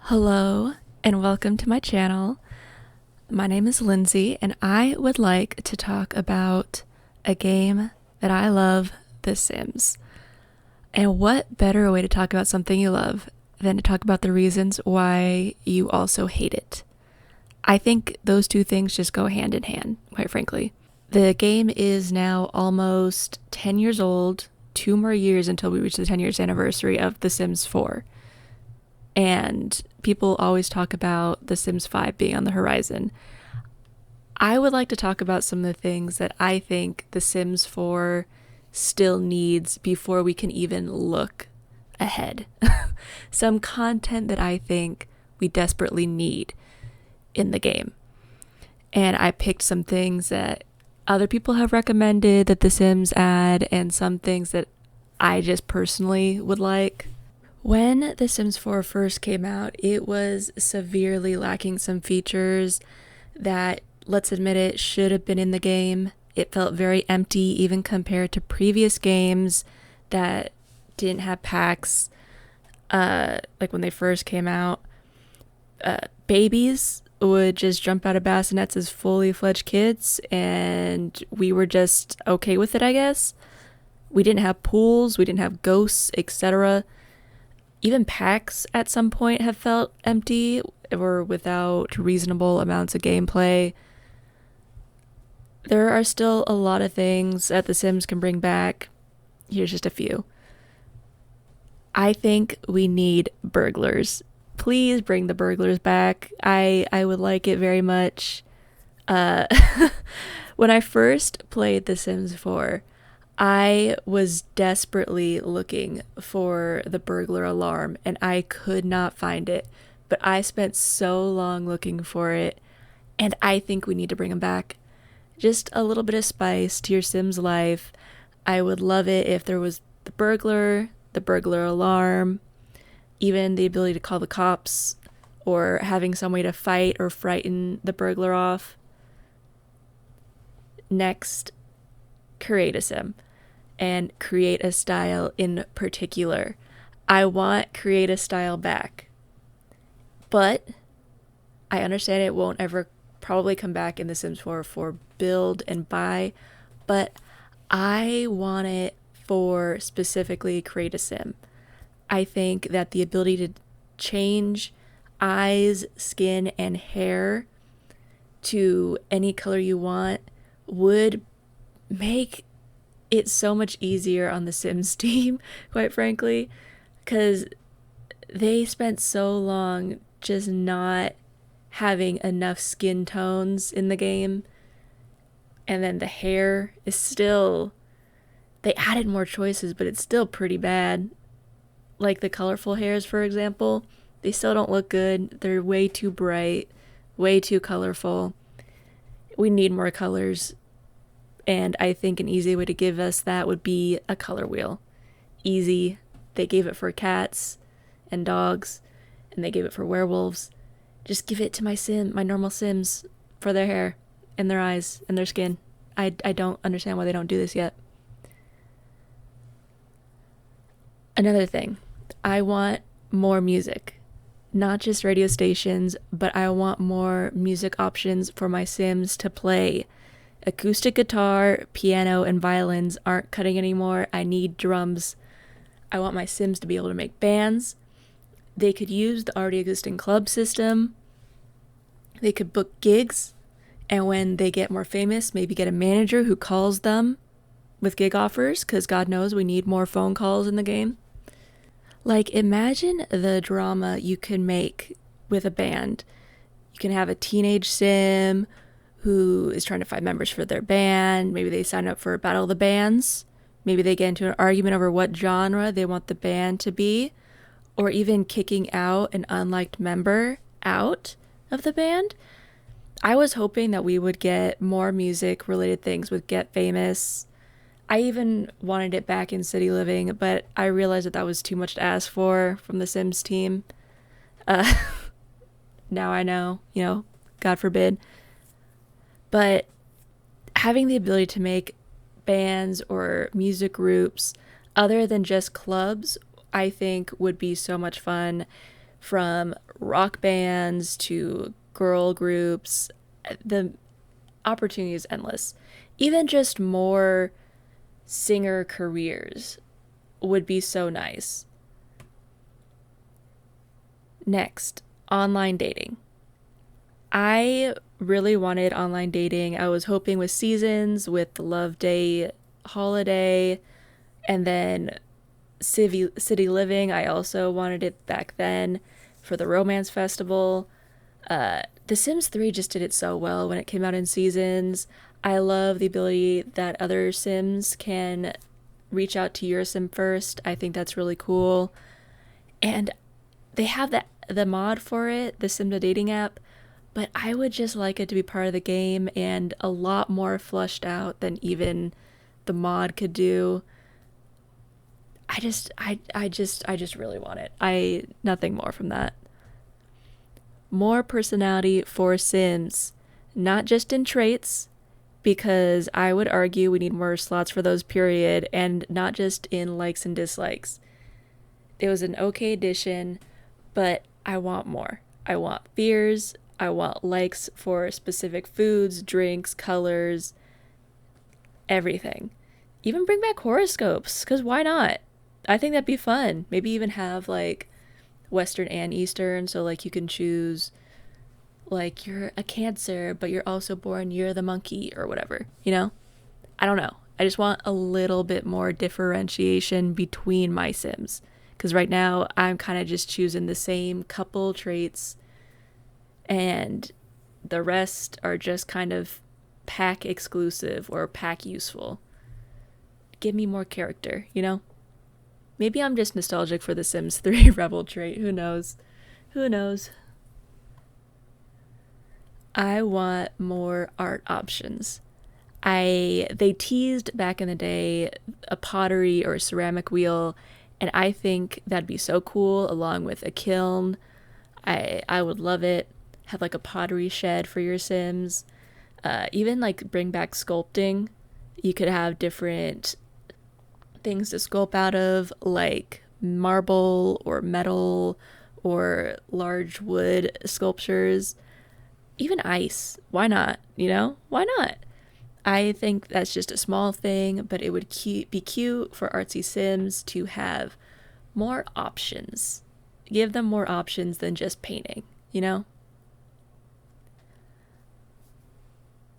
Hello and welcome to my channel. My name is Lindsay and I would like to talk about a game that I love, The Sims. And what better way to talk about something you love than to talk about the reasons why you also hate it? I think those two things just go hand in hand, quite frankly. The game is now almost 10 years old, 2 more years until we reach the 10 years anniversary of The Sims 4. And people always talk about The Sims 5 being on the horizon. I would like to talk about some of the things that I think The Sims 4 still needs before we can even look ahead. Some content that I think we desperately need in the game. And I picked some things that other people have recommended that The Sims add, and some things that I just personally would like. When The Sims 4 first came out, it was severely lacking some features that, let's admit it, should have been in the game. It felt very empty even compared to previous games that didn't have packs, like when they first came out. Babies would just jump out of bassinets as fully fledged kids, and we were just okay with it, I guess. We didn't have pools, we didn't have ghosts, etc. Even packs at some point have felt empty or without reasonable amounts of gameplay. There are still a lot of things that The Sims can bring back. Here's just a few. I think we need burglars. Please bring the burglars back. I would like it very much. When I first played The Sims 4, I was desperately looking for the burglar alarm and I could not find it. But I spent so long looking for it, and I think we need to bring them back. Just a little bit of spice to your Sims life. I would love it if there was the burglar alarm, even the ability to call the cops, or having some way to fight or frighten the burglar off. Next, create a sim. And create a style in particular. I want create a style back. But I understand it won't ever probably come back in The Sims 4 for build and buy, but I want it for specifically create a sim. I think that the ability to change eyes, skin, and hair to any color you want would make it's so much easier on the Sims team, quite frankly, because they spent so long just not having enough skin tones in the game. And then the hair is still, they added more choices, but it's still pretty bad. Like the colorful hairs, for example, they still don't look good. They're way too bright, way too colorful. We need more colors. And I think an easy way to give us that would be a color wheel. Easy. They gave it for cats and dogs, and they gave it for werewolves. Just give it to my normal Sims for their hair and their eyes and their skin. I don't understand why they don't do this yet. Another thing, I want more music. Not just radio stations, but I want more music options for my Sims to play. Acoustic guitar, piano, and violins aren't cutting anymore. I need drums. I want my Sims to be able to make bands. They could use the already existing club system. They could book gigs. And when they get more famous, maybe get a manager who calls them with gig offers, because God knows we need more phone calls in the game. Like, imagine the drama you can make with a band. You can have a teenage Sim who is trying to find members for their band. Maybe they sign up for a battle of the bands. Maybe they get into an argument over what genre they want the band to be, or even kicking out an unliked member out of the band. I was hoping that we would get more music related things with Get Famous. I even wanted it back in City Living, but I realized that was too much to ask for from the Sims team. Now I know, God forbid. But having the ability to make bands or music groups other than just clubs, I think would be so much fun from rock bands to girl groups. The opportunity is endless. Even just more singer careers would be so nice. Next, online dating. I really wanted online dating. I was hoping with Seasons, with the Love Day holiday, and then City Living. I also wanted it back then for the Romance Festival. The Sims 3 just did it so well when it came out in Seasons. I love the ability that other Sims can reach out to your Sim first. I think that's really cool. And they have the mod for it, the Sim to dating app, but I would just like it to be part of the game and a lot more fleshed out than even the mod could do. I just really want it. Nothing more from that. More personality for Sims, not just in traits, because I would argue we need more slots for those, period, and not just in likes and dislikes. It was an okay addition, but I want more. I want fears. I want likes for specific foods, drinks, colors, everything. Even bring back horoscopes, because why not? I think that'd be fun. Maybe even have like Western and Eastern, so like you can choose like you're a Cancer, but you're also born you're the monkey or whatever, you know? I don't know. I just want a little bit more differentiation between my Sims. Because right now I'm kind of just choosing the same couple traits and the rest are just kind of pack exclusive or pack useful. Give me more character, you know? Maybe I'm just nostalgic for the Sims 3 Rebel trait. Who knows? Who knows? I want more art options. They teased back in the day a pottery or a ceramic wheel, and I think that'd be so cool along with a kiln. I would love it. Have like a pottery shed for your Sims. Even like bring back sculpting. You could have different things to sculpt out of, like marble or metal or large wood sculptures, even ice. Why not? You know, why not? I think that's just a small thing, but it would be cute for artsy Sims to have more options. Give them more options than just painting, you know?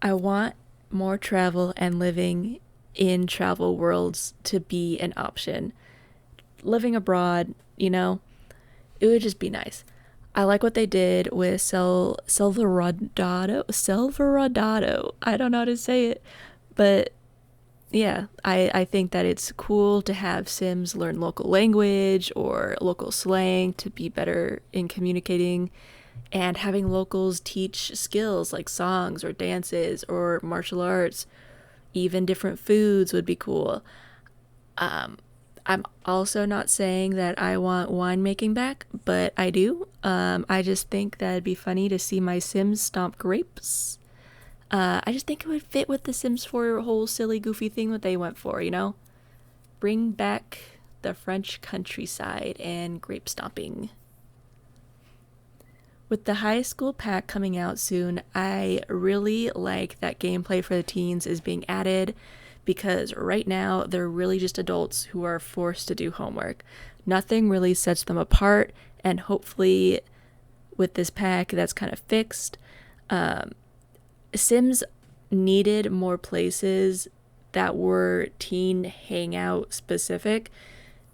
I want more travel and living in travel worlds to be an option. Living abroad, you know, it would just be nice. I like what they did with Silverado. I don't know how to say it, but yeah, I think that it's cool to have Sims learn local language or local slang to be better in communicating, and having locals teach skills like songs or dances or martial arts, even different foods would be cool. Um, I'm also not saying that I want winemaking back, but I do. I just think that it'd be funny to see my Sims stomp grapes. I just think it would fit with the Sims 4 whole silly, goofy thing that they went for, you know? Bring back the French countryside and grape stomping. With the high school pack coming out soon, I really like that gameplay for the teens is being added, because right now they're really just adults who are forced to do homework. Nothing really sets them apart, and hopefully with this pack that's kind of fixed. Sims needed more places that were teen hangout specific,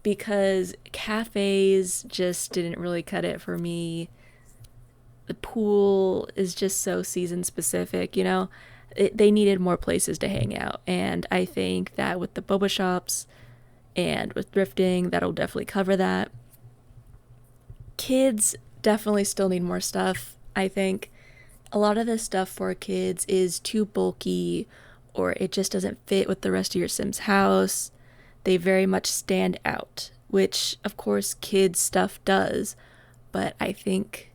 because cafes just didn't really cut it for me. The pool is just so season specific, you know? They needed more places to hang out. And I think that with the boba shops and with thrifting, that'll definitely cover that. Kids definitely still need more stuff. I think a lot of the stuff for kids is too bulky, or it just doesn't fit with the rest of your Sims house. They very much stand out, which of course kids stuff does, but I think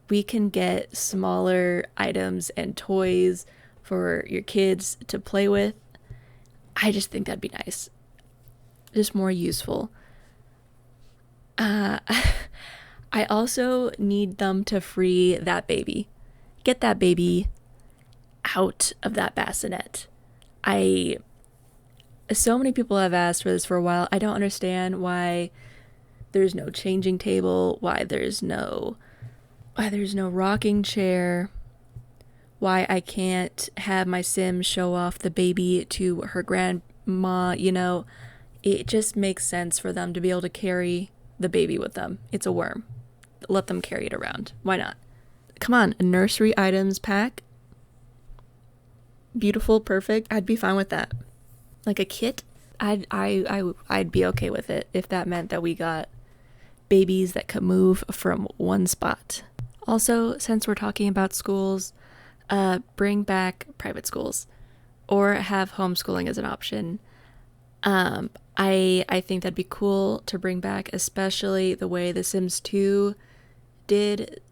we can get smaller items and toys for your kids to play with. I just think that'd be nice. Just more useful. Uh, I also need them to free that baby. Get that baby out of that bassinet. I So many people have asked for this for a while. I don't understand why there's no changing table, why there's no rocking chair, why I can't have my sim show off the baby to her grandma, it just makes sense for them to be able to carry the baby with them. It's a worm. Let them carry it around. Why not? Come on, a nursery items pack. Beautiful, perfect. I'd be fine with that. Like a kit, I'd be okay with it if that meant that we got babies that could move from one spot. Also, since we're talking about schools, bring back private schools or have homeschooling as an option. I think that'd be cool to bring back, especially the way The Sims 2 did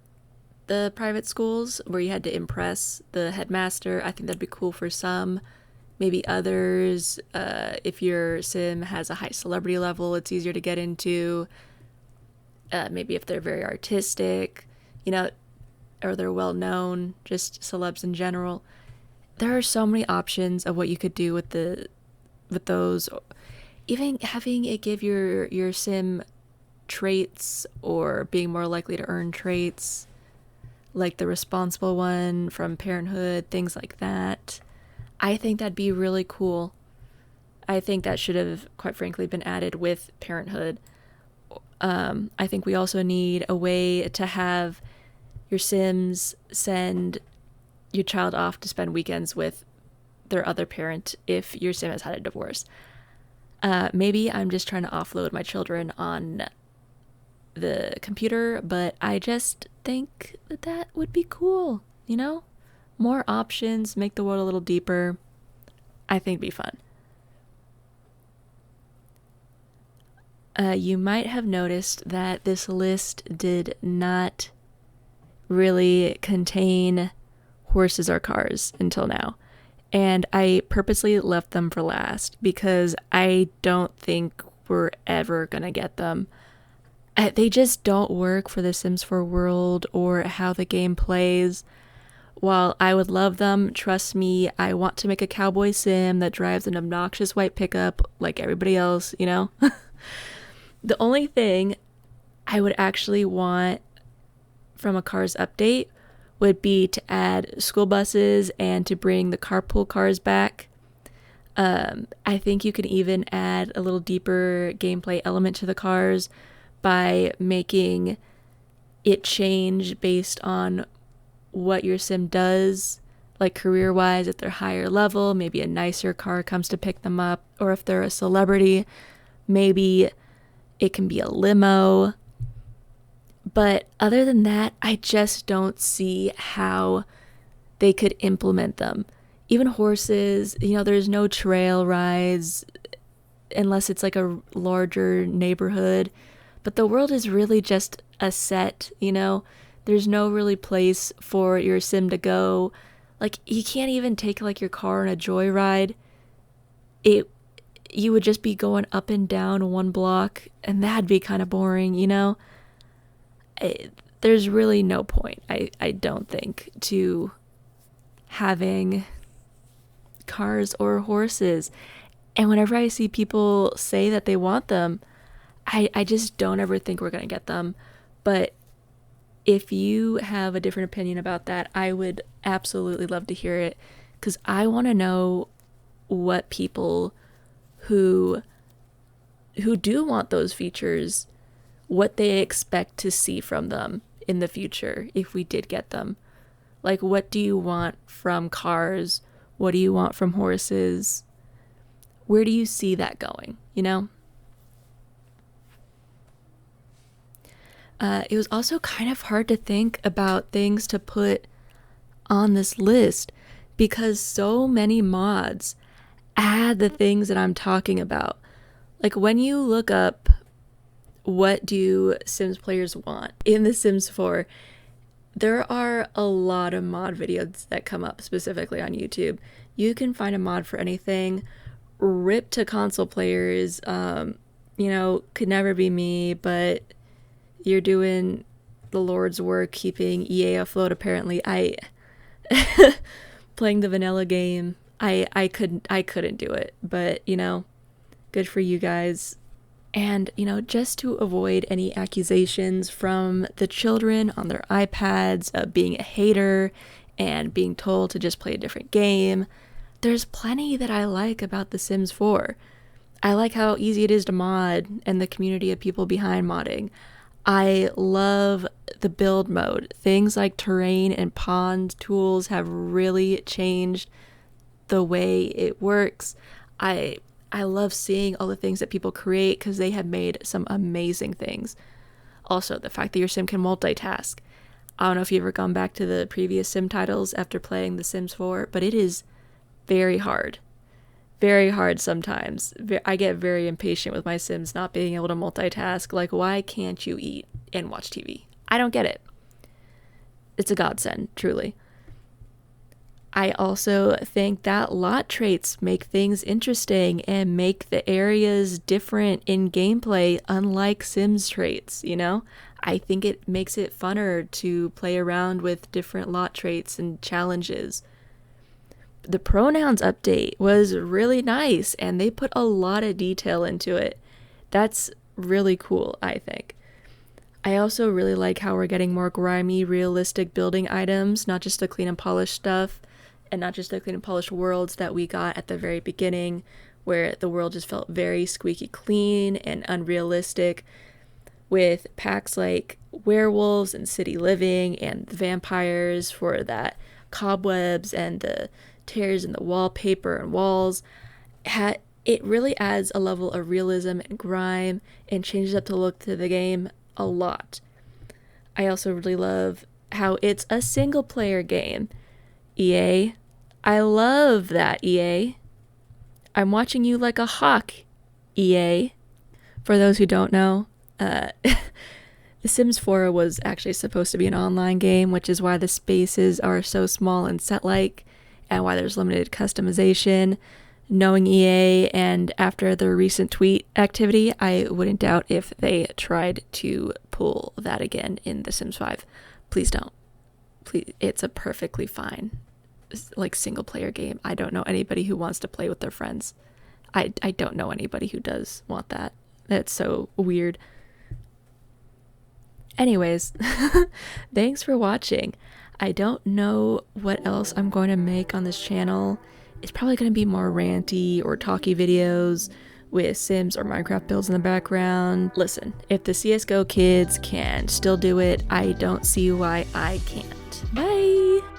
the private schools, where you had to impress the headmaster. I think that'd be cool for some. Maybe others, if your sim has a high celebrity level, it's easier to get into. Maybe if they're very artistic, or they're well known, just celebs in general. There are so many options of what you could do with those. Even having it give your sim traits, or being more likely to earn traits, like the responsible one from Parenthood, things like that. I think that'd be really cool. I think that should have, quite frankly, been added with Parenthood. I think we also need a way to have your Sims send your child off to spend weekends with their other parent if your Sim has had a divorce. Maybe I'm just trying to offload my children on the computer, but I just think that would be cool, More options, make the world a little deeper. I think it'd be fun. You might have noticed that this list did not really contain horses or cars until now. And I purposely left them for last because I don't think we're ever going to get them. They just don't work for the Sims 4 world or how the game plays. While I would love them, trust me, I want to make a cowboy sim that drives an obnoxious white pickup like everybody else, The only thing I would actually want from a Cars update would be to add school buses and to bring the carpool cars back. I think you can even add a little deeper gameplay element to the cars by making it change based on what your sim does, like career-wise. If they're higher level, maybe a nicer car comes to pick them up, or if they're a celebrity, maybe it can be a limo. But other than that, I just don't see how they could implement them. Even horses, there's no trail rides unless it's like a larger neighborhood. But the world is really just a set, There's no really place for your sim to go. Like, you can't even take like your car on a joyride. You would just be going up and down one block, and that'd be kind of boring, There's really no point, I don't think, to having cars or horses. And whenever I see people say that they want them, I just don't ever think we're going to get them. But if you have a different opinion about that, I would absolutely love to hear it, because I want to know what people who do want those features, what they expect to see from them in the future if we did get them. Like, what do you want from cars? What do you want from horses? Where do you see that going, It was also kind of hard to think about things to put on this list because so many mods add the things that I'm talking about. Like, when you look up what do Sims players want in The Sims 4, there are a lot of mod videos that come up specifically on YouTube. You can find a mod for anything. Rip to console players, could never be me, but you're doing the Lord's work keeping EA afloat. Apparently, I playing the vanilla game, I couldn't do it, but you know, good for you guys. And you know, just to avoid any accusations from the children on their iPads of being a hater and being told to just play a different game, there's plenty that I like about The Sims 4. I like how easy it is to mod and the community of people behind modding. I love the build mode. Things like terrain and pond tools have really changed the way it works. I love seeing all the things that people create because they have made some amazing things. Also, the fact that your sim can multitask. I don't know if you've ever gone back to the previous sim titles after playing The Sims 4, but it is very hard. Very hard sometimes. I get very impatient with my Sims not being able to multitask. Like, why can't you eat and watch TV? I don't get it. It's a godsend, truly. I also think that lot traits make things interesting and make the areas different in gameplay, unlike Sims traits, you know? I think it makes it funner to play around with different lot traits and challenges. The pronouns update was really nice, and they put a lot of detail into it. That's really cool, I think. I also really like how we're getting more grimy, realistic building items, not just the clean and polished stuff, and not just the clean and polished worlds that we got at the very beginning, where the world just felt very squeaky clean and unrealistic, with packs like werewolves and city living and the vampires for that cobwebs and the tears in the wallpaper and walls. It really adds a level of realism and grime and changes up the look to the game a lot. I also really love how it's a single player game. EA, I love that, EA. I'm watching you like a hawk, EA. For those who don't know, The Sims 4 was actually supposed to be an online game, which is why the spaces are so small and set-like, and why there's limited customization. Knowing EA and after the recent tweet activity, I wouldn't doubt if they tried to pull that again in The Sims 5. Please don't. Please, it's a perfectly fine, like, single-player game. I don't know anybody who wants to play with their friends. I don't know anybody who does want that. That's so weird. Anyways, thanks for watching. I don't know what else I'm going to make on this channel. It's probably going to be more ranty or talky videos with Sims or Minecraft builds in the background. Listen, if the CSGO kids can still do it, I don't see why I can't. Bye!